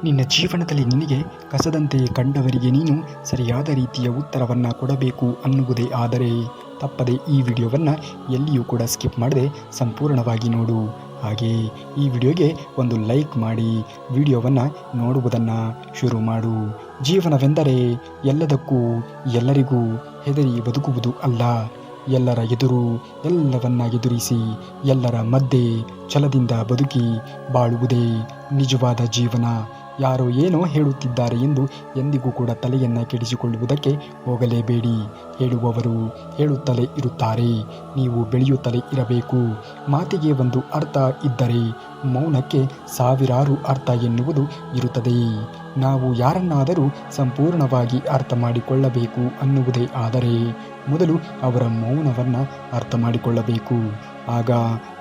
ನಿನ್ನ ಜೀವನದಲ್ಲಿ ನಿನಗೆ ಕಸದಂತೆ ಕಂಡವರಿಗೆ ನೀನು ಸರಿಯಾದ ರೀತಿಯ ಉತ್ತರವನ್ನು ಕೊಡಬೇಕು ಅನ್ನುವುದೇ ಆದರೆ ತಪ್ಪದೆ ಈ ವಿಡಿಯೋವನ್ನು ಎಲ್ಲಿಯೂ ಕೂಡ ಸ್ಕಿಪ್ ಮಾಡದೆ ಸಂಪೂರ್ಣವಾಗಿ ನೋಡು. ಹಾಗೆ ಈ ವಿಡಿಯೋಗೆ ಒಂದು ಲೈಕ್ ಮಾಡಿ ವಿಡಿಯೋವನ್ನು ನೋಡುವುದನ್ನು ಶುರು ಮಾಡು. ಜೀವನವೆಂದರೆ ಎಲ್ಲದಕ್ಕೂ ಎಲ್ಲರಿಗೂ ಹೆದರಿ ಬದುಕುವುದು ಅಲ್ಲ, ಎಲ್ಲರ ಎದುರು ಎಲ್ಲವನ್ನ ಎದುರಿಸಿ ಎಲ್ಲರ ಮಧ್ಯೆ ಛಲದಿಂದ ಬದುಕಿ ಬಾಳುವುದೇ ನಿಜವಾದ ಜೀವನ. ಯಾರೋ ಏನೋ ಹೇಳುತ್ತಿದ್ದಾರೆ ಎಂದು ಎಂದಿಗೂ ಕೂಡ ತಲೆಯನ್ನು ಕೆಡಿಸಿಕೊಳ್ಳುವುದಕ್ಕೆ ಹೋಗಲೇಬೇಡಿ. ಹೇಳುವವರು ಹೇಳುತ್ತಲೇ ಇರುತ್ತಾರೆ, ನೀವು ಬೆಳೆಯುತ್ತಲೇ ಇರಬೇಕು. ಮಾತಿಗೆ ಒಂದು ಅರ್ಥ ಇದ್ದರೆ ಮೌನಕ್ಕೆ ಸಾವಿರಾರು ಅರ್ಥ ಎನ್ನುವುದು ಇರುತ್ತದೆ. ನಾವು ಯಾರನ್ನಾದರೂ ಸಂಪೂರ್ಣವಾಗಿ ಅರ್ಥ ಮಾಡಿಕೊಳ್ಳಬೇಕು ಅನ್ನುವುದೇ ಆದರೆ ಮೊದಲು ಅವರ ಮೌನವನ್ನು ಅರ್ಥ ಮಾಡಿಕೊಳ್ಳಬೇಕು. ಆಗ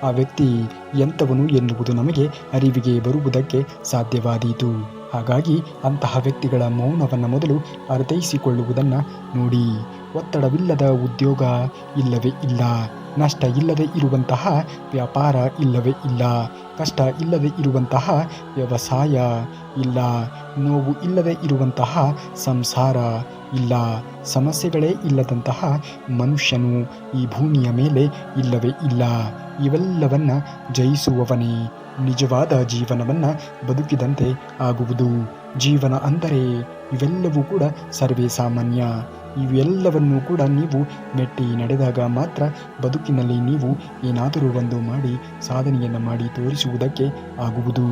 ಆ ವ್ಯಕ್ತಿ ಎಂಥವನು ಎನ್ನುವುದು ನಮಗೆ ಅರಿವಿಗೆ ಬರುವುದಕ್ಕೆ ಸಾಧ್ಯವಾದೀತು. ಹಾಗಾಗಿ ಅಂತಹ ವ್ಯಕ್ತಿಗಳ ಮೌನವನ್ನು ಮೊದಲು ಅರ್ಥೈಸಿಕೊಳ್ಳುವುದನ್ನು ನೋಡಿ. ಒತ್ತಡವಿಲ್ಲದ ಉದ್ಯೋಗ ಇಲ್ಲವೇ ಇಲ್ಲ, ನಷ್ಟ ಇಲ್ಲದೆ ಇರುವಂತಹ ವ್ಯಾಪಾರ ಇಲ್ಲವೇ ಇಲ್ಲ, ಕಷ್ಟ ಇಲ್ಲದೆ ಇರುವಂತಹ ವ್ಯವಸಾಯ ಇಲ್ಲ, ನೋವು ಇಲ್ಲದೆ ಇರುವಂತಹ ಸಂಸಾರ ಇಲ್ಲ, ಸಮಸ್ಯೆಗಳೇ ಇಲ್ಲದಂತಹ ಮನುಷ್ಯನು ಈ ಭೂಮಿಯ ಮೇಲೆ ಇಲ್ಲವೇ ಇಲ್ಲ. ಇವೆಲ್ಲವನ್ನ ಜಯಿಸುವವನೇ ನಿಜವಾದ ಜೀವನವನ್ನು ಬದುಕಿದಂತೆ ಆಗುವುದು. ಜೀವನ ಅಂದರೆ ಇವೆಲ್ಲವೂ ಕೂಡ ಸರ್ವೇ ಸಾಮಾನ್ಯ. ಇವೆಲ್ಲವನ್ನೂ ಕೂಡ ನೀವು ಮೆಟ್ಟಿ ನಡೆದಾಗ ಮಾತ್ರ ಬದುಕಿನಲ್ಲಿ ನೀವು ಏನಾದರೂ ಒಂದು ಮಾಡಿ ಸಾಧನೆಯನ್ನು ಮಾಡಿ ತೋರಿಸುವುದಕ್ಕೆ ಆಗುವುದು.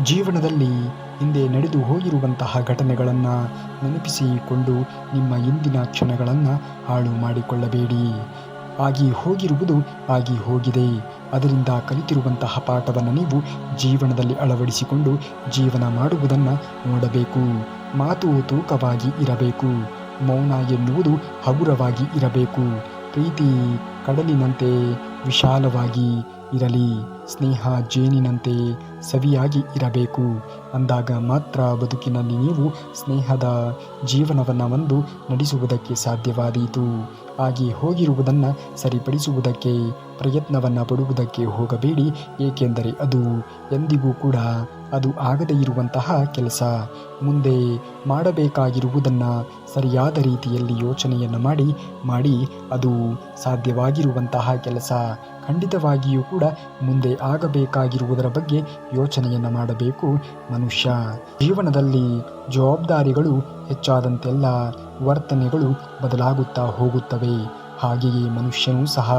ಜೀವನದಲ್ಲಿ ಹಿಂದೆ ನಡೆದು ಹೋಗಿರುವಂತಹ ಘಟನೆಗಳನ್ನು ನೆನಪಿಸಿಕೊಂಡು ನಿಮ್ಮ ಇಂದಿನ ಕ್ಷಣಗಳನ್ನು ಹಾಳು ಮಾಡಿಕೊಳ್ಳಬೇಡಿ. ಆಗಿ ಹೋಗಿರುವುದು ಆಗಿ ಹೋಗಿದೆ. ಅದರಿಂದ ಕಲಿತಿರುವಂತಹ ಪಾಠವನ್ನು ನೀವು ಜೀವನದಲ್ಲಿ ಅಳವಡಿಸಿಕೊಂಡು ಜೀವನ ಮಾಡುವುದನ್ನು ನೋಡಬೇಕು. ಮಾತು ತೂಕವಾಗಿ ಇರಬೇಕು, ಮೌನ ಎನ್ನುವುದು ಹಗುರವಾಗಿ ಇರಬೇಕು. ಪ್ರೀತಿ ಕಡಲಿನಂತೆ ವಿಶಾಲವಾಗಿ ಇರಲಿ, ಸ್ನೇಹ ಜೇನಿನಂತೆ ಸವಿಯಾಗಿ ಇರಬೇಕು. ಅಂದಾಗ ಮಾತ್ರ ಬದುಕಿನಲ್ಲಿ ನೀವು ಸ್ನೇಹದ ಜೀವನವನ್ನು ಒಂದು ನಡೆಸುವುದಕ್ಕೆ ಸಾಧ್ಯವಾದೀತು. ಆಗಿ ಹೋಗಿರುವುದನ್ನು ಸರಿಪಡಿಸುವುದಕ್ಕೆ ಪ್ರಯತ್ನವನ್ನು ಪಡುವುದಕ್ಕೆ ಹೋಗಬೇಡಿ. ಏಕೆಂದರೆ ಅದು ಎಂದಿಗೂ ಕೂಡ ಅದು ಆಗದೇ ಇರುವಂತಹ ಕೆಲಸ. ಮುಂದೆ ಮಾಡಬೇಕಾಗಿರುವುದನ್ನು ಸರಿಯಾದ ರೀತಿಯಲ್ಲಿ ಯೋಚನೆಯನ್ನು ಮಾಡಿ ಅದು ಸಾಧ್ಯವಾಗಿರುವಂತಹ ಕೆಲಸ. ಖಂಡಿತವಾಗಿಯೂ ಕೂಡ ಮುಂದೆ ಆಗಬೇಕಾಗಿರುವುದರ ಬಗ್ಗೆ ಯೋಚನೆಯನ್ನು ಮಾಡಬೇಕು ಮನುಷ್ಯ. ಜೀವನದಲ್ಲಿ ಜವಾಬ್ದಾರಿಗಳು ಹೆಚ್ಚಾದಂತೆಲ್ಲ ವರ್ತನೆಗಳು ಬದಲಾಗುತ್ತಾ ಹೋಗುತ್ತವೆ. ಹಾಗೆಯೇ ಮನುಷ್ಯನೂ ಸಹ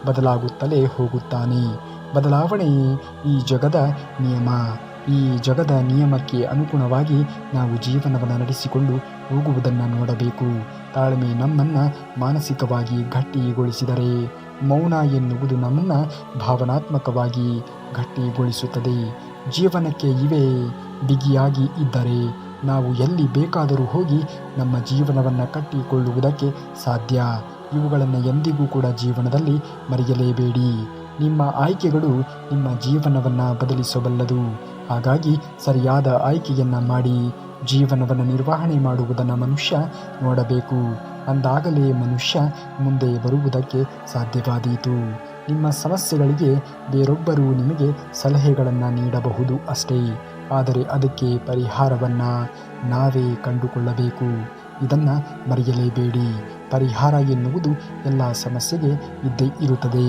ಬದಲಾಗುತ್ತಲೇ ಹೋಗುತ್ತಾನೆ. ಬದಲಾವಣೆ ಈ ಜಗದ ನಿಯಮ. ಈ ಜಗದ ನಿಯಮಕ್ಕೆ ಅನುಗುಣವಾಗಿ ನಾವು ಜೀವನವನ್ನು ನಡೆಸಿಕೊಂಡು ಹೋಗುವುದನ್ನು ನೋಡಬೇಕು. ತಾಳ್ಮೆ ನಮ್ಮನ್ನು ಮಾನಸಿಕವಾಗಿ ಗಟ್ಟಿಗೊಳಿಸಿದರೆ, ಮೌನ ಎನ್ನುವುದು ನಮ್ಮನ್ನು ಭಾವನಾತ್ಮಕವಾಗಿ ಗಟ್ಟಿಗೊಳಿಸುತ್ತದೆ. ಜೀವನಕ್ಕೆ ಇವೇ ಬಿಗಿಯಾಗಿ ಇದ್ದರೆ ನಾವು ಎಲ್ಲಿ ಬೇಕಾದರೂ ಹೋಗಿ ನಮ್ಮ ಜೀವನವನ್ನು ಕಟ್ಟಿಕೊಳ್ಳುವುದಕ್ಕೆ ಸಾಧ್ಯ. ಇವುಗಳನ್ನು ಎಂದಿಗೂ ಕೂಡ ಜೀವನದಲ್ಲಿ ಮರೆಯಲೇಬೇಡಿ. ನಿಮ್ಮ ಆಯ್ಕೆಗಳು ನಿಮ್ಮ ಜೀವನವನ್ನು ಬದಲಿಸಬಲ್ಲದು. ಹಾಗಾಗಿ ಸರಿಯಾದ ಆಯ್ಕೆಯನ್ನು ಮಾಡಿ ಜೀವನವನ್ನು ನಿರ್ವಹಣೆ ಮಾಡುವುದನ್ನು ಮನುಷ್ಯ ನೋಡಬೇಕು. ಅಂದಾಗಲೇ ಮನುಷ್ಯ ಮುಂದೆ ಬರುವುದಕ್ಕೆ ಸಾಧ್ಯವಾದೀತು. ನಿಮ್ಮ ಸಮಸ್ಯೆಗಳಿಗೆ ಬೇರೊಬ್ಬರು ನಿಮಗೆ ಸಲಹೆಗಳನ್ನು ನೀಡಬಹುದು ಅಷ್ಟೇ, ಆದರೆ ಅದಕ್ಕೆ ಪರಿಹಾರವನ್ನು ನಾವೇ ಕಂಡುಕೊಳ್ಳಬೇಕು. ಇದನ್ನು ಮರೆಯಲೇಬೇಡಿ. ಪರಿಹಾರ ಎನ್ನುವುದು ಎಲ್ಲ ಸಮಸ್ಯೆಗೆ ಇದ್ದೇ ಇರುತ್ತದೆ.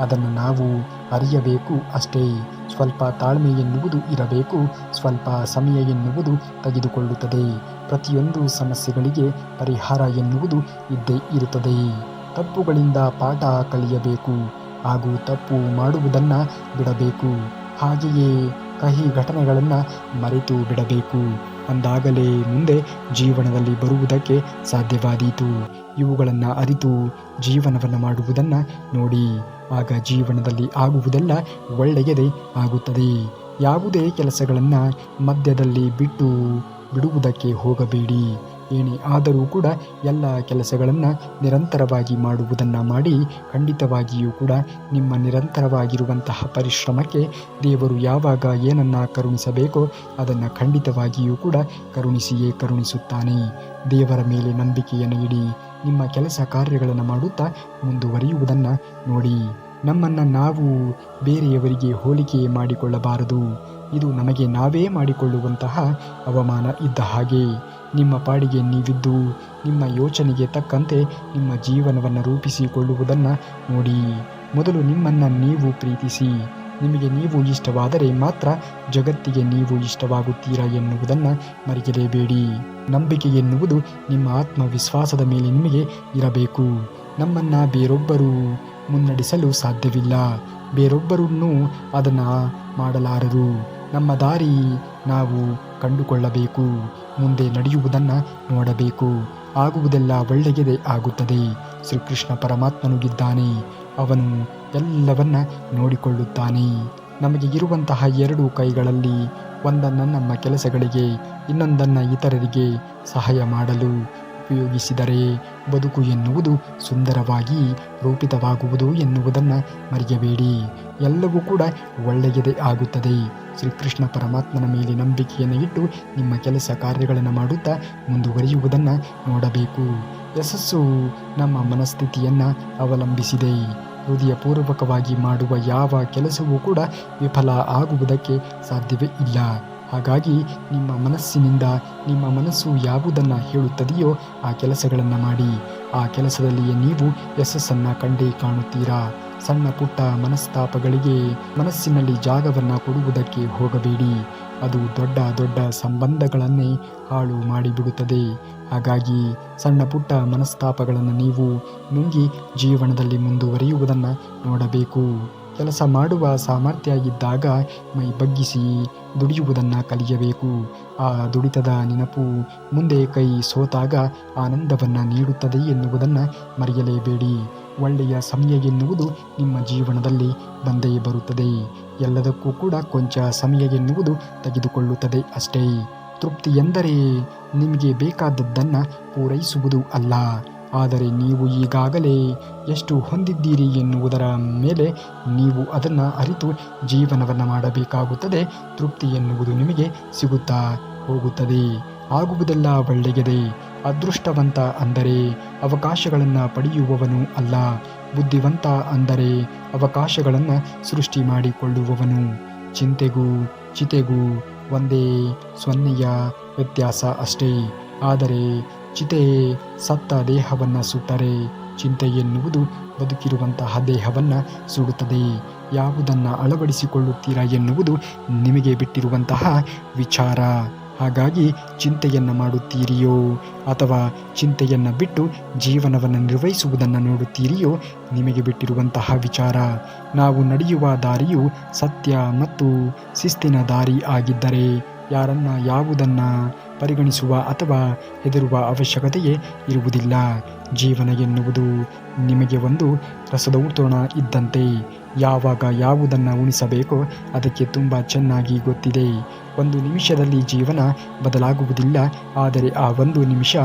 ಅದನ್ನು ನಾವು ಅರಿಯಬೇಕು ಅಷ್ಟೇ. ಸ್ವಲ್ಪ ತಾಳ್ಮೆ ಎನ್ನುವುದು ಇರಬೇಕು. ಸ್ವಲ್ಪ ಸಮಯ ಎನ್ನುವುದು ತೆಗೆದುಕೊಳ್ಳುತ್ತದೆ. ಪ್ರತಿಯೊಂದು ಸಮಸ್ಯೆಗಳಿಗೆ ಪರಿಹಾರ ಎನ್ನುವುದು ಇದ್ದೇ ಇರುತ್ತದೆ. ತಪ್ಪುಗಳಿಂದ ಪಾಠ ಕಲಿಯಬೇಕು ಹಾಗೂ ತಪ್ಪು ಮಾಡುವುದನ್ನು ಬಿಡಬೇಕು. ಹಾಗೆಯೇ ಕಹಿ ಘಟನೆಗಳನ್ನು ಮರೆತು ಬಿಡಬೇಕು. ಅಂದಾಗಲೇ ಮುಂದೆ ಜೀವನದಲ್ಲಿ ಬರುವುದಕ್ಕೆ ಸಾಧ್ಯವಾದೀತು. ಇವುಗಳನ್ನು ಅರಿತು ಜೀವನವನ್ನು ಮಾಡುವುದನ್ನು ನೋಡಿ. ಆಗ ಜೀವನದಲ್ಲಿ ಆಗುವುದೆಲ್ಲ ಒಳ್ಳೆಯದೇ ಆಗುತ್ತದೆ. ಯಾವುದೇ ಕೆಲಸಗಳನ್ನು ಮಧ್ಯದಲ್ಲಿ ಬಿಡುವುದಕ್ಕೆ ಹೋಗಬೇಡಿ. ಏನೇ ಆದರೂ ಕೂಡ ಎಲ್ಲ ಕೆಲಸಗಳನ್ನು ನಿರಂತರವಾಗಿ ಮಾಡುವುದನ್ನು ಮಾಡಿ. ಖಂಡಿತವಾಗಿಯೂ ಕೂಡ ನಿಮ್ಮ ನಿರಂತರವಾಗಿರುವಂತಹ ಪರಿಶ್ರಮಕ್ಕೆ ದೇವರು ಯಾವಾಗ ಏನನ್ನು ಕರುಣಿಸಬೇಕೋ ಅದನ್ನು ಖಂಡಿತವಾಗಿಯೂ ಕೂಡ ಕರುಣಿಸಿಯೇ ಕರುಣಿಸುತ್ತಾನೆ. ದೇವರ ಮೇಲೆ ನಂಬಿಕೆಯನ್ನು ಇಡಿ. ನಿಮ್ಮ ಕೆಲಸ ಕಾರ್ಯಗಳನ್ನು ಮಾಡುತ್ತಾ ಮುಂದುವರಿಯುವುದನ್ನು ನೋಡಿ. ನಮ್ಮನ್ನು ನಾವು ಬೇರೆಯವರಿಗೆ ಹೋಲಿಕೆ ಮಾಡಿಕೊಳ್ಳಬಾರದು. ಇದು ನಮಗೆ ನಾವೇ ಮಾಡಿಕೊಳ್ಳುವಂತಹ ಅವಮಾನ ಇದ್ದ ಹಾಗೆ. ನಿಮ್ಮ ಪಾಡಿಗೆ ನೀವಿದ್ದು ನಿಮ್ಮ ಯೋಚನೆಗೆ ತಕ್ಕಂತೆ ನಿಮ್ಮ ಜೀವನವನ್ನು ರೂಪಿಸಿಕೊಳ್ಳುವುದನ್ನು ನೋಡಿ. ಮೊದಲು ನಿಮ್ಮನ್ನು ನೀವು ಪ್ರೀತಿಸಿ. ನಿಮಗೆ ನೀವು ಇಷ್ಟವಾದರೆ ಮಾತ್ರ ಜಗತ್ತಿಗೆ ನೀವು ಇಷ್ಟವಾಗುತ್ತೀರಾ ಎನ್ನುವುದನ್ನು ಮರೆಯಲೇಬೇಡಿ. ನಂಬಿಕೆ ಎನ್ನುವುದು ನಿಮ್ಮ ಆತ್ಮವಿಶ್ವಾಸದ ಮೇಲೆ ನಿಮಗೆ ಇರಬೇಕು. ನಮ್ಮನ್ನು ಬೇರೊಬ್ಬರು ಮುನ್ನಡೆಸಲು ಸಾಧ್ಯವಿಲ್ಲ. ಬೇರೊಬ್ಬರನ್ನು ಅದನ್ನು ಮಾಡಲಾರರು. ನಮ್ಮ ದಾರಿ ನಾವು ಕಂಡುಕೊಳ್ಳಬೇಕು. ಮುಂದೆ ನಡೆಯುವುದನ್ನು ನೋಡಬೇಕು. ಆಗುವುದೆಲ್ಲ ಒಳ್ಳೆಯದೇ ಆಗುತ್ತದೆ. ಶ್ರೀಕೃಷ್ಣ ಪರಮಾತ್ಮನು ಇದ್ದಾನೆ. ಅವನು ಎಲ್ಲವನ್ನ ನೋಡಿಕೊಳ್ಳುತ್ತಾನೆ. ನಮಗೆ ಇರುವಂತಹ 2 ಕೈಗಳಲ್ಲಿ ಒಂದನ್ನು ನಮ್ಮ ಕೆಲಸಗಳಿಗೆ, ಇನ್ನೊಂದನ್ನು ಇತರರಿಗೆ ಸಹಾಯ ಮಾಡಲು ಉಪಯೋಗಿಸಿದರೆ ಬದುಕು ಎನ್ನುವುದು ಸುಂದರವಾಗಿ ರೂಪಿತವಾಗುವುದು ಎನ್ನುವುದನ್ನು ಮರೆಯಬೇಡಿ. ಎಲ್ಲವೂ ಕೂಡ ಒಳ್ಳೆಯದೇ ಆಗುತ್ತದೆ. ಶ್ರೀಕೃಷ್ಣ ಪರಮಾತ್ಮನ ಮೇಲೆ ನಂಬಿಕೆಯನ್ನು ಇಟ್ಟು ನಿಮ್ಮ ಕೆಲಸ ಕಾರ್ಯಗಳನ್ನು ಮಾಡುತ್ತಾ ಮುಂದುವರಿಯುವುದನ್ನು ನೋಡಬೇಕು. ಯಶಸ್ಸು ನಮ್ಮ ಮನಸ್ಥಿತಿಯನ್ನು ಅವಲಂಬಿಸಿದೆ. ಹೃದಯಪೂರ್ವಕವಾಗಿ ಮಾಡುವ ಯಾವ ಕೆಲಸವೂ ಕೂಡ ವಿಫಲ ಆಗುವುದಕ್ಕೆ ಸಾಧ್ಯವೇ ಇಲ್ಲ. ಹಾಗಾಗಿ ನಿಮ್ಮ ಮನಸ್ಸಿನಿಂದ ನಿಮ್ಮ ಮನಸ್ಸು ಯಾವುದನ್ನು ಹೇಳುತ್ತದೆಯೋ ಆ ಕೆಲಸಗಳನ್ನು ಮಾಡಿ. ಆ ಕೆಲಸದಲ್ಲಿಯೇ ನೀವು ಯಶಸ್ಸನ್ನು ಕಂಡೇ ಕಾಣುತ್ತೀರಾ. ಸಣ್ಣ ಪುಟ್ಟ ಮನಸ್ತಾಪಗಳಿಗೆ ಮನಸ್ಸಿನಲ್ಲಿ ಜಾಗವನ್ನು ಕೊಡುವುದಕ್ಕೆ ಹೋಗಬೇಡಿ. ಅದು ದೊಡ್ಡ ದೊಡ್ಡ ಸಂಬಂಧಗಳನ್ನೇ ಹಾಳು ಮಾಡಿಬಿಡುತ್ತದೆ. ಹಾಗಾಗಿ ಸಣ್ಣ ಪುಟ್ಟ ಮನಸ್ತಾಪಗಳನ್ನು ನೀವು ನುಂಗಿ ಜೀವನದಲ್ಲಿ ಮುಂದುವರಿಯುವುದನ್ನು ನೋಡಬೇಕು. ಕೆಲಸ ಮಾಡುವ ಸಾಮರ್ಥ್ಯ ಇದ್ದಾಗ ಮೈ ಬಗ್ಗಿಸಿ ದುಡಿಯುವುದನ್ನು ಕಲಿಯಬೇಕು. ಆ ದುಡಿತದ ನೆನಪು ಮುಂದೆ ಕೈ ಸೋತಾಗ ಆನಂದವನ್ನು ನೀಡುತ್ತದೆ ಎನ್ನುವುದನ್ನು ಮರೆಯಲೇಬೇಡಿ. ಒಳ್ಳೆಯ ಸಮಯ ಎನ್ನುವುದು ನಿಮ್ಮ ಜೀವನದಲ್ಲಿ ಬಂದೇ ಬರುತ್ತದೆ. ಎಲ್ಲದಕ್ಕೂ ಕೂಡ ಕೊಂಚ ಸಮಯ ಎನ್ನುವುದು ತೆಗೆದುಕೊಳ್ಳುತ್ತದೆ ಅಷ್ಟೇ. ತೃಪ್ತಿ ಎಂದರೆ ನಿಮಗೆ ಬೇಕಾದದ್ದನ್ನು ಪೂರೈಸುವುದು ಅಲ್ಲ, ಆದರೆ ನೀವು ಈಗಾಗಲೇ ಎಷ್ಟು ಹೊಂದಿದ್ದೀರಿ ಎನ್ನುವುದರ ಮೇಲೆ ನೀವು ಅದನ್ನು ಅರಿತು ಜೀವನವನ್ನು ಮಾಡಬೇಕಾಗುತ್ತದೆ. ತೃಪ್ತಿ ಎನ್ನುವುದು ನಿಮಗೆ ಸಿಗುತ್ತಾ ಹೋಗುತ್ತದೆ. ಆಗುವುದೆಲ್ಲ ಒಳ್ಳೆಯದೇ. ಅದೃಷ್ಟವಂತ ಅಂದರೆ ಅವಕಾಶಗಳನ್ನು ಪಡೆಯುವವನು ಅಲ್ಲ, ಬುದ್ಧಿವಂತ ಅಂದರೆ ಅವಕಾಶಗಳನ್ನು ಸೃಷ್ಟಿ ಮಾಡಿಕೊಳ್ಳುವವನು. ಚಿಂತೆಗೂ ಚಿತೆಗೂ ಒಂದೇ ಸೊನ್ನೆಯ ವ್ಯತ್ಯಾಸ ಅಷ್ಟೇ. ಆದರೆ ಚಿತೆ ಸತ್ತ ದೇಹವನ್ನು ಸುಟ್ಟರೆ ಚಿಂತೆ ಎನ್ನುವುದು ಬದುಕಿರುವಂತಹ ದೇಹವನ್ನು ಸುಡುತ್ತದೆ. ಯಾವುದನ್ನು ಅಳವಡಿಸಿಕೊಳ್ಳುತ್ತೀರಾ ಎನ್ನುವುದು ನಿಮಗೆ ಬಿಟ್ಟಿರುವಂತಹ ವಿಚಾರ. ಹಾಗಾಗಿ ಚಿಂತೆಯನ್ನು ಮಾಡುತ್ತೀರಿಯೋ ಅಥವಾ ಚಿಂತೆಯನ್ನು ಬಿಟ್ಟು ಜೀವನವನ್ನು ನಿರ್ವಹಿಸುವುದನ್ನು ನೋಡುತ್ತೀರಿಯೋ ನಿಮಗೆ ಬಿಟ್ಟಿರುವಂತಹ ವಿಚಾರ. ನಾವು ನಡೆಯುವ ದಾರಿಯು ಸತ್ಯ ಮತ್ತು ಶಿಸ್ತಿನ ದಾರಿ ಆಗಿದ್ದರೆ ಯಾರನ್ನ ಯಾವುದನ್ನು ಪರಿಗಣಿಸುವ ಅಥವಾ ಹೆದರುವ ಅವಶ್ಯಕತೆಯೇ ಇರುವುದಿಲ್ಲ. ಜೀವನ ಎನ್ನುವುದು ನಿಮಗೆ ಒಂದು ರಸದೌತಣ ಇದ್ದಂತೆ. ಯಾವಾಗ ಯಾವುದನ್ನು ಉಣಿಸಬೇಕೋ ಅದಕ್ಕೆ ತುಂಬ ಚೆನ್ನಾಗಿ ಗೊತ್ತಿದೆ. ಒಂದು ನಿಮಿಷದಲ್ಲಿ ಜೀವನ ಬದಲಾಗುವುದಿಲ್ಲ, ಆದರೆ ಆ ಒಂದು ನಿಮಿಷ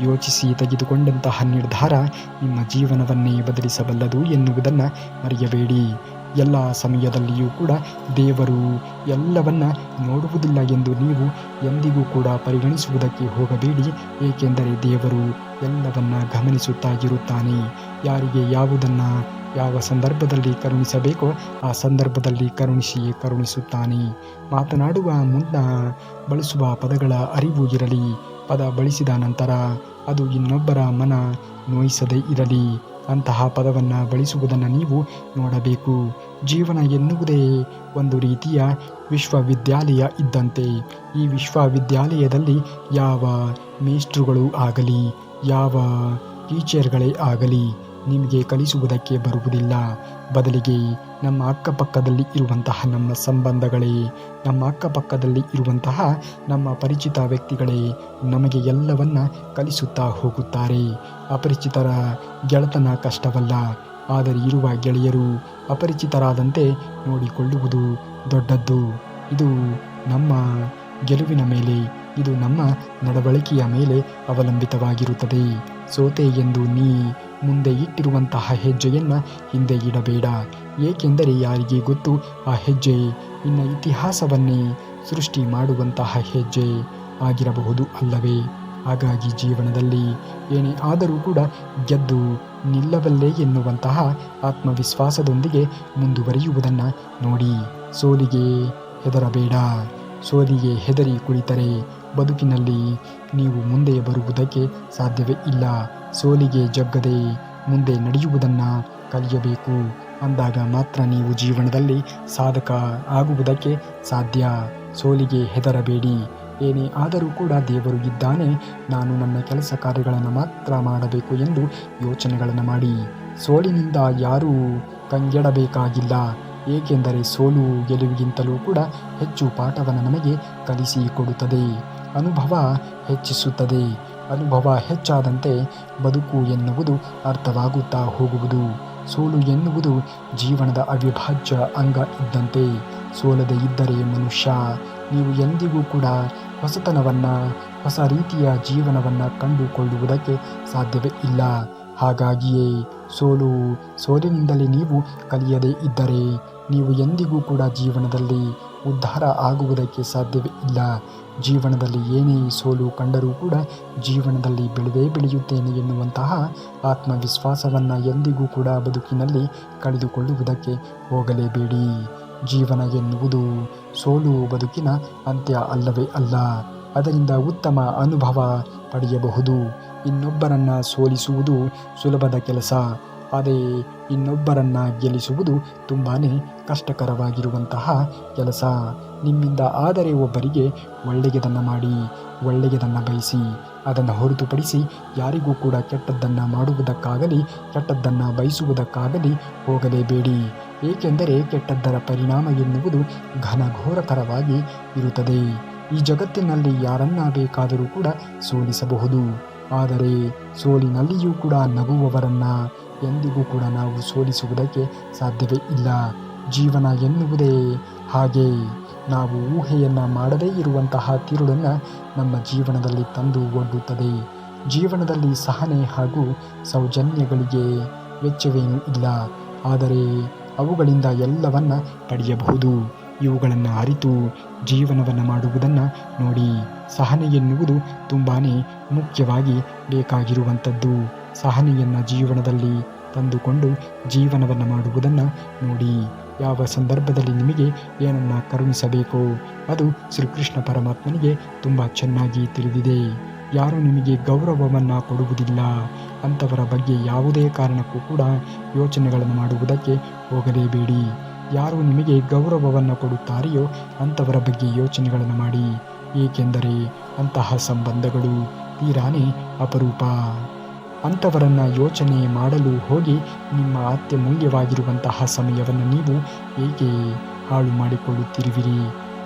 ಯೋಚಿಸಿ ತೆಗೆದುಕೊಂಡಂತಹ ನಿರ್ಧಾರ ನಿಮ್ಮ ಜೀವನವನ್ನೇ ಬದಲಿಸಬಲ್ಲದು ಎನ್ನುವುದನ್ನು ಮರೆಯಬೇಡಿ. ಎಲ್ಲ ಸಮಯದಲ್ಲಿಯೂ ಕೂಡ ದೇವರು ಎಲ್ಲವನ್ನ ನೋಡುವುದಿಲ್ಲ ಎಂದು ನೀವು ಎಂದಿಗೂ ಕೂಡ ಪರಿಗಣಿಸುವುದಕ್ಕೆ ಹೋಗಬೇಡಿ. ಏಕೆಂದರೆ ದೇವರು ಎಲ್ಲವನ್ನ ಗಮನಿಸುತ್ತಾ ಇರುತ್ತಾನೆ. ಯಾರಿಗೆ ಯಾವುದನ್ನು ಯಾವ ಸಂದರ್ಭದಲ್ಲಿ ಕರುಣಿಸಬೇಕೋ ಆ ಸಂದರ್ಭದಲ್ಲಿ ಕರುಣಿಸುತ್ತಾನೆ. ಮಾತನಾಡುವ ಮುನ್ನ ಬಳಸುವ ಪದಗಳ ಅರಿವು ಇರಲಿ. ಪದ ಬಳಸಿದ ನಂತರ ಅದು ಇನ್ನೊಬ್ಬರ ಮನ ನೋಯಿಸದೇ ಇರಲಿ. ಅಂತಹ ಪದವನ್ನು ಬಳಸುವುದನ್ನು ನೀವು ನೋಡಬೇಕು. ಜೀವನ ಎನ್ನುವುದೇ ಒಂದು ರೀತಿಯ ವಿಶ್ವವಿದ್ಯಾಲಯ ಇದ್ದಂತೆ. ಈ ವಿಶ್ವವಿದ್ಯಾಲಯದಲ್ಲಿ ಯಾವ ಮೇಷ್ಟ್ರುಗಳು ಆಗಲಿ, ಯಾವ ಟೀಚರ್ಗಳೇ ಆಗಲಿ ನಿಮಗೆ ಕಲಿಸುವುದಕ್ಕೆ ಬರುವುದಿಲ್ಲ. ಬದಲಿಗೆ ನಮ್ಮ ಅಕ್ಕಪಕ್ಕದಲ್ಲಿ ಇರುವಂತಹ ನಮ್ಮ ಸಂಬಂಧಗಳೇ, ನಮ್ಮ ಅಕ್ಕಪಕ್ಕದಲ್ಲಿ ಇರುವಂತಹ ನಮ್ಮ ಪರಿಚಿತ ವ್ಯಕ್ತಿಗಳೇ ನಮಗೆ ಎಲ್ಲವನ್ನ ಕಲಿಸುತ್ತಾ ಹೋಗುತ್ತಾರೆ. ಅಪರಿಚಿತರ ಗೆಳೆತನ ಕಷ್ಟವಲ್ಲ, ಆದರೆ ಇರುವ ಗೆಳೆಯರು ಅಪರಿಚಿತರಾದಂತೆ ನೋಡಿಕೊಳ್ಳುವುದು ದೊಡ್ಡದ್ದು. ಇದು ನಮ್ಮ ಗೆಲುವಿನ ಮೇಲೆ, ಇದು ನಮ್ಮ ನಡವಳಿಕೆಯ ಮೇಲೆ ಅವಲಂಬಿತವಾಗಿರುತ್ತದೆ. ಸೋತೆ ಎಂದು ನೀ ಮುಂದೆ ಇಟ್ಟಿರುವಂತಹ ಹೆಜ್ಜೆಯನ್ನು ಹಿಂದೆ ಇಡಬೇಡ. ಏಕೆಂದರೆ ಯಾರಿಗೆ ಗೊತ್ತು, ಆ ಹೆಜ್ಜೆ ನಿನ್ನ ಇತಿಹಾಸವನ್ನೇ ಸೃಷ್ಟಿ ಮಾಡುವಂತಹ ಹೆಜ್ಜೆ ಆಗಿರಬಹುದು ಅಲ್ಲವೇ? ಹಾಗಾಗಿ ಜೀವನದಲ್ಲಿ ಏನೇ ಆದರೂ ಕೂಡ ಗೆದ್ದು ನಿಲ್ಲಬಲ್ಲೆ ಎನ್ನುವಂತಹ ಆತ್ಮವಿಶ್ವಾಸದೊಂದಿಗೆ ಮುಂದುವರಿಯುವುದನ್ನು ನೋಡಿ. ಸೋಲಿಗೆ ಹೆದರಬೇಡ. ಸೋಲಿಗೆ ಹೆದರಿ ಕುಳಿತರೆ ಬದುಕಿನಲ್ಲಿ ನೀವು ಮುಂದೆ ಬರುವುದಕ್ಕೆ ಸಾಧ್ಯವೇ ಇಲ್ಲ. ಸೋಲಿಗೆ ಜಗ್ಗದೆ ಮುಂದೆ ನಡೆಯುವುದನ್ನು ಕಲಿಯಬೇಕು. ಅಂದಾಗ ಮಾತ್ರ ನೀವು ಜೀವನದಲ್ಲಿ ಸಾಧಕ ಆಗುವುದಕ್ಕೆ ಸಾಧ್ಯ. ಸೋಲಿಗೆ ಹೆದರಬೇಡಿ. ಏನೇ ಆದರೂ ಕೂಡ ದೇವರು ಇದ್ದಾನೆ, ನಾನು ನನ್ನ ಕೆಲಸ ಕಾರ್ಯಗಳನ್ನು ಮಾತ್ರ ಮಾಡಬೇಕು ಎಂದು ಯೋಚನೆಗಳನ್ನು ಮಾಡಿ. ಸೋಲಿನಿಂದ ಯಾರೂ ಕಂಗೆಡಬೇಕಾಗಿಲ್ಲ. ಏಕೆಂದರೆ ಸೋಲು ಗೆಲುವಿಗಿಂತಲೂ ಕೂಡ ಹೆಚ್ಚು ಪಾಠವನ್ನು ನಮಗೆ ಕಲಿಸಿಕೊಡುತ್ತದೆ. ಅನುಭವ ಹೆಚ್ಚಿಸುತ್ತದೆ. ಅನುಭವ ಹೆಚ್ಚಾದಂತೆ ಬದುಕು ಎನ್ನುವುದು ಅರ್ಥವಾಗುತ್ತಾ ಹೋಗುವುದು. ಸೋಲು ಎನ್ನುವುದು ಜೀವನದ ಅವಿಭಾಜ್ಯ ಅಂಗ ಇದ್ದಂತೆ. ಸೋಲದೆ ಇದ್ದರೆ ಮನುಷ್ಯ ನೀವು ಎಂದಿಗೂ ಕೂಡ ಹೊಸತನವನ್ನು, ಹೊಸ ರೀತಿಯ ಜೀವನವನ್ನು ಕಂಡುಕೊಳ್ಳುವುದಕ್ಕೆ ಸಾಧ್ಯವೇ ಇಲ್ಲ. ಹಾಗಾಗಿಯೇ ಸೋಲಿನಿಂದಲೇ ನೀವು ಕಲಿಯದೇ ಇದ್ದರೆ ನೀವು ಎಂದಿಗೂ ಕೂಡ ಜೀವನದಲ್ಲಿ ಉದ್ಧಾರ ಆಗುವುದಕ್ಕೆ ಸಾಧ್ಯವೇ ಇಲ್ಲ. ಜೀವನದಲ್ಲಿ ಏನೇ ಸೋಲು ಕಂಡರೂ ಕೂಡ ಜೀವನದಲ್ಲಿ ಬೆಳೆಯುತ್ತೇನೆ ಎನ್ನುವಂತಹ ಆತ್ಮವಿಶ್ವಾಸವನ್ನು ಎಂದಿಗೂ ಕೂಡ ಬದುಕಿನಲ್ಲಿ ಕಳೆದುಕೊಳ್ಳುವುದಕ್ಕೆ ಹೋಗಲೇಬೇಡಿ. ಜೀವನ ಎನ್ನುವುದು ಸೋಲು ಬದುಕಿನ ಅಂತ್ಯ ಅಲ್ಲವೇ ಅಲ್ಲ. ಅದರಿಂದ ಉತ್ತಮ ಅನುಭವ ಪಡೆಯಬಹುದು. ಇನ್ನೊಬ್ಬರನ್ನು ಸೋಲಿಸುವುದು ಸುಲಭದ ಕೆಲಸ, ಅದೇ ಇನ್ನೊಬ್ಬರನ್ನು ಗೆಲ್ಲಿಸುವುದು ತುಂಬಾ ಕಷ್ಟಕರವಾಗಿರುವಂತಹ ಕೆಲಸ. ನಿಮ್ಮಿಂದ ಆದರೆ ಒಬ್ಬರಿಗೆ ಒಳ್ಳೆಯದನ್ನು ಮಾಡಿ, ಒಳ್ಳೆಯದನ್ನು ಬಯಸಿ, ಅದನ್ನು ಹೊರತುಪಡಿಸಿ ಯಾರಿಗೂ ಕೂಡ ಕೆಟ್ಟದ್ದನ್ನು ಮಾಡುವುದಕ್ಕಾಗಲಿ ಕೆಟ್ಟದ್ದನ್ನು ಬಯಸುವುದಕ್ಕಾಗಲಿ ಹೋಗಲೇಬೇಡಿ. ಏಕೆಂದರೆ ಕೆಟ್ಟದ್ದರ ಪರಿಣಾಮ ಎನ್ನುವುದು ಘನಘೋರಕರವಾಗಿ ಇರುತ್ತದೆ. ಈ ಜಗತ್ತಿನಲ್ಲಿ ಯಾರನ್ನ ಬೇಕಾದರೂ ಕೂಡ ಸೋಲಿಸಬಹುದು, ಆದರೆ ಸೋಲಿನಲ್ಲಿಯೂ ಕೂಡ ನಗುವವರನ್ನು ಎಂದಿಗೂ ಕೂಡ ನಾವು ಸೋಲಿಸುವುದಕ್ಕೆ ಸಾಧ್ಯವೇ ಇಲ್ಲ. ಜೀವನ ಎನ್ನುವುದೇ ಹಾಗೆ. ನಾವು ಊಹೆಯನ್ನು ಮಾಡದೇ ಇರುವಂತಹ ತಿರುಳನ್ನು ನಮ್ಮ ಜೀವನದಲ್ಲಿ ತಂದು ಒಡ್ಡುತ್ತದೆ. ಜೀವನದಲ್ಲಿ ಸಹನೆ ಹಾಗೂ ಸೌಜನ್ಯಗಳಿಗೆ ವೆಚ್ಚವೇನೂ ಇಲ್ಲ, ಆದರೆ ಅವುಗಳಿಂದ ಎಲ್ಲವನ್ನ ಪಡೆಯಬಹುದು. ಇವುಗಳನ್ನು ಅರಿತು ಜೀವನವನ್ನು ಮಾಡುವುದನ್ನು ನೋಡಿ. ಸಹನೆ ಎನ್ನುವುದು ತುಂಬಾ ಮುಖ್ಯವಾಗಿ ಬೇಕಾಗಿರುವಂಥದ್ದು. ಸಹನೆಯನ್ನು ಜೀವನದಲ್ಲಿ ತಂದುಕೊಂಡು ಜೀವನವನ್ನು ಮಾಡುವುದನ್ನು ನೋಡಿ. ಯಾವ ಸಂದರ್ಭದಲ್ಲಿ ನಿಮಗೆ ಏನನ್ನು ಕರುಣಿಸಬೇಕೋ ಅದು ಶ್ರೀಕೃಷ್ಣ ಪರಮಾತ್ಮನಿಗೆ ತುಂಬ ಚೆನ್ನಾಗಿ ತಿಳಿದಿದೆ. ಯಾರು ನಿಮಗೆ ಗೌರವವನ್ನು ಕೊಡುವುದಿಲ್ಲ ಅಂಥವರ ಬಗ್ಗೆ ಯಾವುದೇ ಕಾರಣಕ್ಕೂ ಕೂಡ ಯೋಚನೆಗಳನ್ನು ಮಾಡುವುದಕ್ಕೆ ಹೋಗಲೇಬೇಡಿ. ಯಾರು ನಿಮಗೆ ಗೌರವವನ್ನು ಕೊಡುತ್ತಾರೆಯೋ ಅಂಥವರ ಬಗ್ಗೆ ಯೋಚನೆಗಳನ್ನು ಮಾಡಿ. ಏಕೆಂದರೆ ಅಂತಹ ಸಂಬಂಧಗಳು ತೀರಾನೇ ಅಪರೂಪ. ಅಂಥವರನ್ನು ಯೋಚನೆ ಮಾಡಲು ಹೋಗಿ ನಿಮ್ಮ ಅತ್ಯಮೂಲ್ಯವಾಗಿರುವಂತಹ ಸಮಯವನ್ನು ನೀವು ಏಕೆ ಹಾಳು ಮಾಡಿಕೊಳ್ಳುತ್ತಿರುವಿರಿ?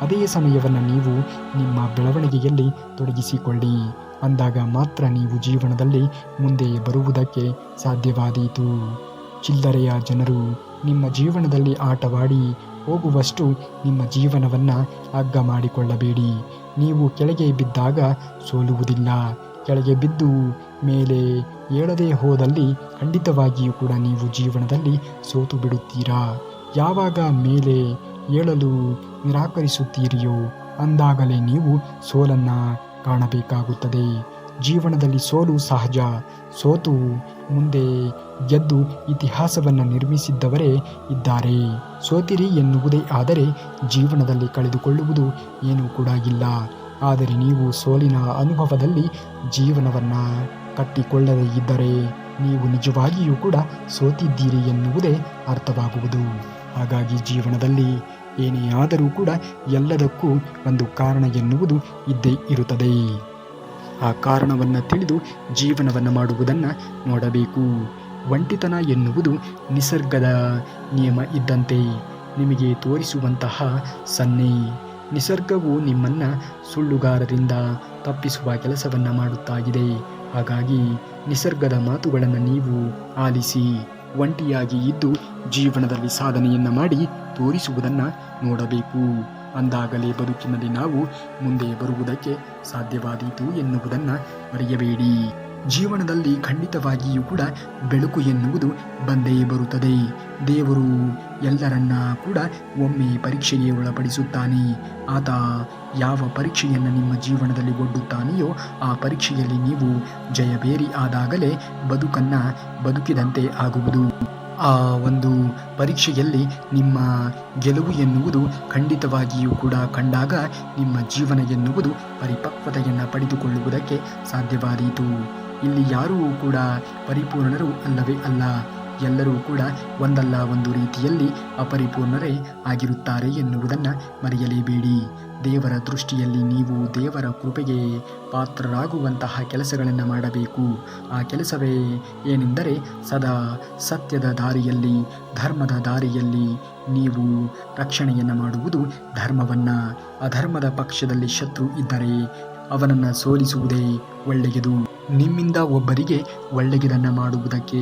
ಅದೇ ಸಮಯವನ್ನು ನೀವು ನಿಮ್ಮ ಬೆಳವಣಿಗೆಯಲ್ಲಿ ತೊಡಗಿಸಿಕೊಳ್ಳಿ. ಅಂದಾಗ ಮಾತ್ರ ನೀವು ಜೀವನದಲ್ಲಿ ಮುಂದೆ ಬರುವುದಕ್ಕೆ ಸಾಧ್ಯವಾದೀತು. ಚಿಲ್ಲರೆಯ ಜನರು ನಿಮ್ಮ ಜೀವನದಲ್ಲಿ ಆಟವಾಡಿ ಹೋಗುವಷ್ಟು ನಿಮ್ಮ ಜೀವನವನ್ನು ಅಗ್ಗ ಮಾಡಿಕೊಳ್ಳಬೇಡಿ. ನೀವು ಕೆಳಗೆ ಬಿದ್ದಾಗ ಸೋಲುವುದಿಲ್ಲ. ಕೆಳಗೆ ಬಿದ್ದು ಮೇಲೆ ಏಳದೇ ಹೋದಲ್ಲಿ ಖಂಡಿತವಾಗಿಯೂ ಕೂಡ ನೀವು ಜೀವನದಲ್ಲಿ ಸೋತು ಬಿಡುತ್ತೀರಾ. ಯಾವಾಗ ಮೇಲೆ ಏಳಲು ನಿರಾಕರಿಸುತ್ತೀರಿಯೋ ಅಂದಾಗಲೇ ನೀವು ಸೋಲನ್ನು ಕಾಣಬೇಕಾಗುತ್ತದೆ. ಜೀವನದಲ್ಲಿ ಸೋಲು ಸಹಜ. ಸೋತು ಮುಂದೆ ಗೆದ್ದು ಇತಿಹಾಸವನ್ನು ನಿರ್ಮಿಸಿದ್ದವರೇ ಇದ್ದಾರೆ. ಸೋತಿರಿ ಎನ್ನುವುದೇ ಆದರೆ ಜೀವನದಲ್ಲಿ ಕಳೆದುಕೊಳ್ಳುವುದು ಏನೂ ಕೂಡ ಇಲ್ಲ. ಆದರೆ ನೀವು ಸೋಲಿನ ಅನುಭವದಲ್ಲಿ ಜೀವನವನ್ನು ಕಟ್ಟಿಕೊಳ್ಳದೇ ಇದ್ದರೆ ನೀವು ನಿಜವಾಗಿಯೂ ಕೂಡ ಸೋತಿದ್ದೀರಿ ಎನ್ನುವುದೇ ಅರ್ಥವಾಗುವುದು. ಹಾಗಾಗಿ ಜೀವನದಲ್ಲಿ ಏನೇ ಆದರೂ ಕೂಡ ಎಲ್ಲದಕ್ಕೂ ಒಂದು ಕಾರಣ ಎನ್ನುವುದು ಇದ್ದೇ ಇರುತ್ತದೆ. ಆ ಕಾರಣವನ್ನು ತಿಳಿದು ಜೀವನವನ್ನು ಮಾಡುವುದನ್ನು ನೋಡಬೇಕು. ಒಂಟಿತನ ಎನ್ನುವುದು ನಿಸರ್ಗದ ನಿಯಮ ಇದ್ದಂತೆ ನಿಮಗೆ ತೋರಿಸುವಂತಹ ಸನ್ನೆ. ನಿಸರ್ಗವು ನಿಮ್ಮನ್ನು ಸುಳ್ಳುಗಾರರಿಂದ ತಪ್ಪಿಸುವ ಕೆಲಸವನ್ನು ಮಾಡುತ್ತಾ ಇದೆ. ಹಾಗಾಗಿ ನಿಸರ್ಗದ ಮಾತುಗಳನ್ನು ನೀವು ಆಲಿಸಿ ಒಂಟಿಯಾಗಿ ಇದ್ದು ಜೀವನದಲ್ಲಿ ಸಾಧನೆಯನ್ನು ಮಾಡಿ ತೋರಿಸುವುದನ್ನು ನೋಡಬೇಕು. ಅಂದಾಗಲೇ ಬದುಕಿನಲ್ಲಿ ನಾವು ಮುಂದೆ ಬರುವುದಕ್ಕೆ ಸಾಧ್ಯವಾದೀತು ಎನ್ನುವುದನ್ನು ಮರೆಯಬೇಡಿ. ಜೀವನದಲ್ಲಿ ಖಂಡಿತವಾಗಿಯೂ ಕೂಡ ಬೆಳಕು ಎನ್ನುವುದು ಬಂದೇ ಬರುತ್ತದೆ. ದೇವರು ಎಲ್ಲರನ್ನ ಕೂಡ ಒಮ್ಮೆ ಪರೀಕ್ಷೆಗೆ ಒಳಪಡಿಸುತ್ತಾನೆ. ಆತ ಯಾವ ಪರೀಕ್ಷೆಯನ್ನು ನಿಮ್ಮ ಜೀವನದಲ್ಲಿ ಒಡ್ಡುತ್ತಾನೆಯೋ ಆ ಪರೀಕ್ಷೆಯಲ್ಲಿ ನೀವು ಜಯಬೇರಿ ಆದಾಗಲೇ ಬದುಕನ್ನು ಬದುಕಿದಂತೆ ಆಗುವುದು. ಆ ಒಂದು ಪರೀಕ್ಷೆಯಲ್ಲಿ ನಿಮ್ಮ ಗೆಲುವು ಎನ್ನುವುದು ಖಂಡಿತವಾಗಿಯೂ ಕೂಡ ಕಂಡಾಗ ನಿಮ್ಮ ಜೀವನ ಎನ್ನುವುದು ಪರಿಪಕ್ವತೆಯನ್ನು ಪಡೆದುಕೊಳ್ಳುವುದಕ್ಕೆ ಸಾಧ್ಯವಾದೀತು. ಇಲ್ಲಿ ಯಾರೂ ಕೂಡ ಪರಿಪೂರ್ಣರು ಅಲ್ಲವೇ ಅಲ್ಲ. ಎಲ್ಲರೂ ಕೂಡ ಒಂದಲ್ಲ ಒಂದು ರೀತಿಯಲ್ಲಿ ಅಪರಿಪೂರ್ಣರೇ ಆಗಿರುತ್ತಾರೆ ಎನ್ನುವುದನ್ನು ಮರೆಯಲೇಬೇಡಿ. ದೇವರ ದೃಷ್ಟಿಯಲ್ಲಿ ನೀವು ದೇವರ ಕೃಪೆಗೆ ಪಾತ್ರರಾಗುವಂತಹ ಕೆಲಸಗಳನ್ನು ಮಾಡಬೇಕು. ಆ ಕೆಲಸವೇ ಏನೆಂದರೆ ಸದಾ ಸತ್ಯದ ದಾರಿಯಲ್ಲಿ, ಧರ್ಮದ ದಾರಿಯಲ್ಲಿ ನೀವು ರಕ್ಷಣೆಯನ್ನು ಮಾಡುವುದು. ಧರ್ಮವನ್ನು, ಅಧರ್ಮದ ಪಕ್ಷದಲ್ಲಿ ಶತ್ರು ಇದ್ದರೆ ಅವನನ್ನು ಸೋಲಿಸುವುದೇ ಒಳ್ಳೆಯದು. ನಿಮ್ಮಿಂದ ಒಬ್ಬರಿಗೆ ಒಳ್ಳೆಯದನ್ನು ಮಾಡುವುದಕ್ಕೆ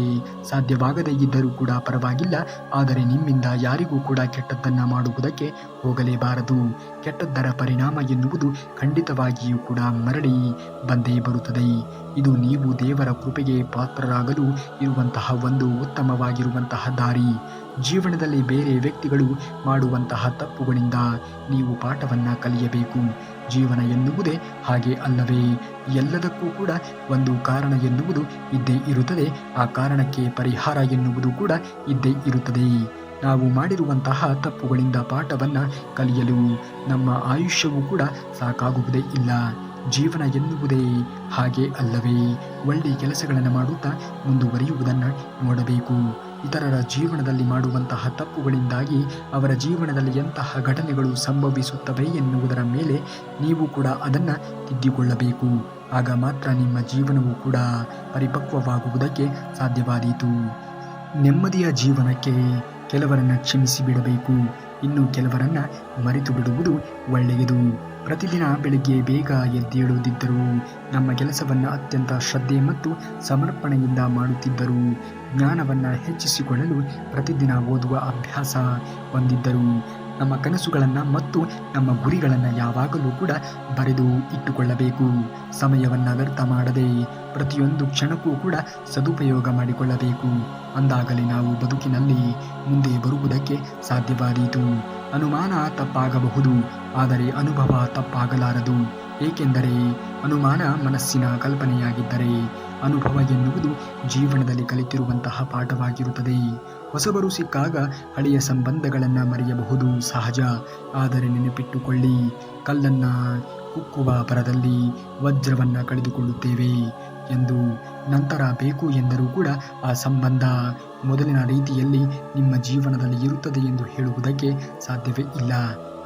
ಸಾಧ್ಯವಾಗದೇ ಇದ್ದರೂ ಕೂಡ ಪರವಾಗಿಲ್ಲ, ಆದರೆ ನಿಮ್ಮಿಂದ ಯಾರಿಗೂ ಕೂಡ ಕೆಟ್ಟದ್ದನ್ನು ಮಾಡುವುದಕ್ಕೆ ಹೋಗಲೇಬಾರದು. ಕೆಟ್ಟದ್ದರ ಪರಿಣಾಮ ಎನ್ನುವುದು ಖಂಡಿತವಾಗಿಯೂ ಕೂಡ ಮರಳಿ ಬಂದೇ ಬರುತ್ತದೆ. ಇದು ನೀವು ದೇವರ ಕೃಪೆಗೆ ಪಾತ್ರರಾಗಲು ಇರುವಂತಹ ಒಂದು ಉತ್ತಮವಾಗಿರುವಂತಹ ದಾರಿ. ಜೀವನದಲ್ಲಿ ಬೇರೆ ವ್ಯಕ್ತಿಗಳು ಮಾಡುವಂತಹ ತಪ್ಪುಗಳಿಂದ ನೀವು ಪಾಠವನ್ನು ಕಲಿಯಬೇಕು. ಜೀವನ ಎನ್ನುವುದೇ ಹಾಗೆ ಅಲ್ಲವೇ? ಎಲ್ಲದಕ್ಕೂ ಕೂಡ ಒಂದು ಕಾರಣ ಎನ್ನುವುದು ಇದ್ದೇ ಇರುತ್ತದೆ. ಆ ಕಾರಣಕ್ಕೆ ಪರಿಹಾರ ಎನ್ನುವುದು ಕೂಡ ಇದ್ದೇ ಇರುತ್ತದೆ. ನಾವು ಮಾಡಿರುವಂತಹ ತಪ್ಪುಗಳಿಂದ ಪಾಠವನ್ನು ಕಲಿಯಲು ನಮ್ಮ ಆಯುಷ್ಯವೂ ಕೂಡ ಸಾಕಾಗುವುದೇ ಇಲ್ಲ. ಜೀವನ ಎನ್ನುವುದೇ ಹಾಗೆ ಅಲ್ಲವೇ? ಒಳ್ಳೆಯ ಕೆಲಸಗಳನ್ನು ಮಾಡುತ್ತಾ ಮುಂದುವರಿಯುವುದನ್ನು ನೋಡಬೇಕು. ಇತರರ ಜೀವನದಲ್ಲಿ ಮಾಡುವಂತಹ ತಪ್ಪುಗಳಿಂದಾಗಿ ಅವರ ಜೀವನದಲ್ಲಿ ಎಂತಹ ಘಟನೆಗಳು ಸಂಭವಿಸುತ್ತವೆ ಎನ್ನುವುದರ ಮೇಲೆ ನೀವು ಕೂಡ ಅದನ್ನು ತಿದ್ದಿಕೊಳ್ಳಬೇಕು. ಆಗ ಮಾತ್ರ ನಿಮ್ಮ ಜೀವನವು ಕೂಡ ಪರಿಪಕ್ವವಾಗುವುದಕ್ಕೆ ಸಾಧ್ಯವಾದೀತು. ನೆಮ್ಮದಿಯ ಜೀವನಕ್ಕೆ ಕೆಲವರನ್ನು ಕ್ಷಮಿಸಿ ಬಿಡಬೇಕು, ಇನ್ನು ಕೆಲವರನ್ನು ಮರೆತು ಬಿಡುವುದು ಒಳ್ಳೆಯದು. ಪ್ರತಿದಿನ ಬೆಳಗ್ಗೆ ಬೇಗ ಎದ್ದೇಳುವುದಿದ್ದರೂ, ನಮ್ಮ ಕೆಲಸವನ್ನು ಅತ್ಯಂತ ಶ್ರದ್ಧೆ ಮತ್ತು ಸಮರ್ಪಣೆಯಿಂದ ಮಾಡುತ್ತಿದ್ದರು, ಜ್ಞಾನವನ್ನು ಹೆಚ್ಚಿಸಿಕೊಳ್ಳಲು ಪ್ರತಿದಿನ ಓದುವ ಅಭ್ಯಾಸ ಹೊಂದಿದ್ದರು, ನಮ್ಮ ಕನಸುಗಳನ್ನು ಮತ್ತು ನಮ್ಮ ಗುರಿಗಳನ್ನು ಯಾವಾಗಲೂ ಕೂಡ ಬರೆದು ಇಟ್ಟುಕೊಳ್ಳಬೇಕು. ಸಮಯವನ್ನು ವ್ಯರ್ಥ ಮಾಡದೆ ಪ್ರತಿಯೊಂದು ಕ್ಷಣಕ್ಕೂ ಕೂಡ ಸದುಪಯೋಗ ಮಾಡಿಕೊಳ್ಳಬೇಕು. ಅಂದಾಗಲೇ ನಾವು ಬದುಕಿನಲ್ಲಿ ಮುಂದೆ ಬರುವುದಕ್ಕೆ ಸಾಧ್ಯವಾದೀತು. ಅನುಮಾನ ತಪ್ಪಾಗಬಹುದು, ಆದರೆ ಅನುಭವ ತಪ್ಪಾಗಲಾರದು. ಏಕೆಂದರೆ ಅನುಮಾನ ಮನಸ್ಸಿನ ಕಲ್ಪನೆಯಾಗಿದ್ದರೆ, ಅನುಭವ ಎನ್ನುವುದು ಜೀವನದಲ್ಲಿ ಕಲಿತಿರುವಂತಹ ಪಾಠವಾಗಿರುತ್ತದೆ. ಹೊಸಬರು ಸಿಕ್ಕಾಗ ಹಳೆಯ ಸಂಬಂಧಗಳನ್ನು ಮರೆಯಬಹುದು, ಸಹಜ. ಆದರೆ ನೆನಪಿಟ್ಟುಕೊಳ್ಳಿ, ಕಲ್ಲನ್ನು ಕುಕ್ಕುವ ಭರದಲ್ಲಿ ವಜ್ರವನ್ನು ಕಳೆದುಕೊಳ್ಳುತ್ತೇವೆ ಎಂದು. ನಂತರ ಬೇಕು ಎಂದರೂ ಕೂಡ ಆ ಸಂಬಂಧ ಮೊದಲಿನ ರೀತಿಯಲ್ಲಿ ನಿಮ್ಮ ಜೀವನದಲ್ಲಿ ಇರುತ್ತದೆ ಎಂದು ಹೇಳುವುದಕ್ಕೆ ಸಾಧ್ಯವೇ ಇಲ್ಲ.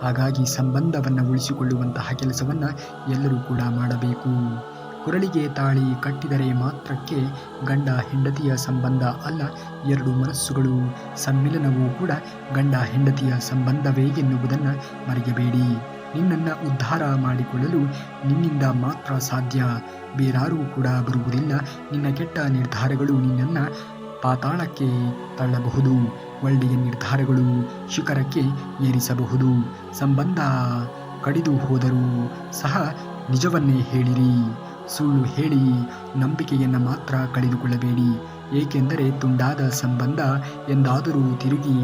ಹಾಗಾಗಿ ಸಂಬಂಧವನ್ನು ಉಳಿಸಿಕೊಳ್ಳುವಂತಹ ಕೆಲಸವನ್ನು ಎಲ್ಲರೂ ಕೂಡ ಮಾಡಬೇಕು. ಕೊರಳಿಗೆ ತಾಳಿ ಕಟ್ಟಿದರೆ ಮಾತ್ರಕ್ಕೆ ಗಂಡ ಹೆಂಡತಿಯ ಸಂಬಂಧ ಅಲ್ಲ, ಎರಡು ಮನಸ್ಸುಗಳು ಸಮ್ಮಿಲನವೂ ಕೂಡ ಗಂಡ ಹೆಂಡತಿಯ ಸಂಬಂಧವೇ ಎನ್ನುವುದನ್ನು ಮರೆಯಬೇಡಿ. ನಿನ್ನನ್ನು ಉದ್ಧಾರ ಮಾಡಿಕೊಳ್ಳಲು ನಿನ್ನಿಂದ ಮಾತ್ರ ಸಾಧ್ಯ, ಬೇರಾರೂ ಕೂಡ ಬರುವುದಿಲ್ಲ. ನಿನ್ನ ಕೆಟ್ಟ ನಿರ್ಧಾರಗಳು ನಿನ್ನನ್ನು ಪಾತಾಳಕ್ಕೆ ತಳ್ಳಬಹುದು, ಒಳ್ಳೆಯ ನಿರ್ಧಾರಗಳು ಶಿಖರಕ್ಕೆ ಏರಿಸಬಹುದು. ಸಂಬಂಧ ಕಡಿದು ಹೋದರೂ ಸಹ ನಿಜವನ್ನೇ ಹೇಳಿರಿ. ಸುಳ್ಳು ಹೇಳಿ ನಂಬಿಕೆಯನ್ನು ಮಾತ್ರ ಕಳೆದುಕೊಳ್ಳಬೇಡಿ. ಏಕೆಂದರೆ ತುಂಡಾದ ಸಂಬಂಧ ಎಂದಾದರೂ ತಿರುಗಿ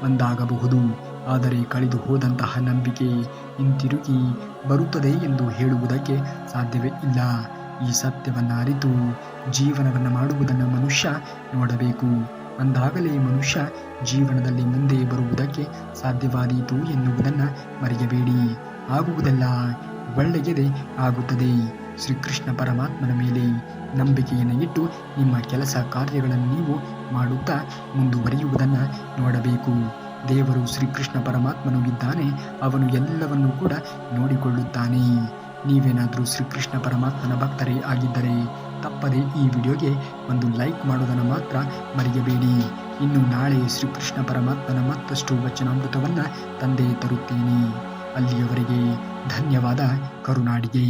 ಒಂದಾಗಬಹುದು, ಆದರೆ ಕಳೆದು ಹೋದಂತಹ ನಂಬಿಕೆ ಹಿಂತಿರುಗಿ ಬರುತ್ತದೆ ಎಂದು ಹೇಳುವುದಕ್ಕೆ ಸಾಧ್ಯವೇ ಇಲ್ಲ. ಈ ಸತ್ಯವನ್ನು ಅರಿತು ಜೀವನವನ್ನು ಮಾಡುವುದನ್ನು ಮನುಷ್ಯ ನೋಡಬೇಕು. ಅಂದಾಗಲೇ ಮನುಷ್ಯ ಜೀವನದಲ್ಲಿ ಮುಂದೆ ಬರುವುದಕ್ಕೆ ಸಾಧ್ಯವಾದೀತು ಎನ್ನುವುದನ್ನು ಮರೆಯಬೇಡಿ. ಆಗುವುದೆಲ್ಲ ಒಳ್ಳೆಯದೇ ಆಗುತ್ತದೆ. ಶ್ರೀಕೃಷ್ಣ ಪರಮಾತ್ಮನ ಮೇಲೆ ನಂಬಿಕೆಯನ್ನು ಇಟ್ಟು ನಿಮ್ಮ ಕೆಲಸ ಕಾರ್ಯಗಳನ್ನು ನೀವು ಮಾಡುತ್ತಾ ಮುಂದುವರಿಯುವುದನ್ನು ನೋಡಬೇಕು. ದೇವರು ಶ್ರೀಕೃಷ್ಣ ಪರಮಾತ್ಮನು ಇದ್ದಾನೆ, ಅವನು ಎಲ್ಲವನ್ನೂ ಕೂಡ ನೋಡಿಕೊಳ್ಳುತ್ತಾನೆ. ನೀವೇನಾದರೂ ಶ್ರೀಕೃಷ್ಣ ಪರಮಾತ್ಮನ ಭಕ್ತರೇ ಆಗಿದ್ದರೆ ತಪ್ಪದೆ ಈ ವಿಡಿಯೋಗೆ ಒಂದು ಲೈಕ್ ಮಾಡೋದನ್ನು ಮಾತ್ರ ಮರೆಯಬೇಡಿ. ಇನ್ನು ನಾಳೆ ಶ್ರೀಕೃಷ್ಣ ಪರಮಾತ್ಮನ ಮತ್ತಷ್ಟು ವಚನಾಮೃತವನ್ನು ತಂದೆ ತರುತ್ತೇನೆ. ಅಲ್ಲಿಯವರೆಗೆ ಧನ್ಯವಾದ. ಕರುನಾಡಿಗೆ.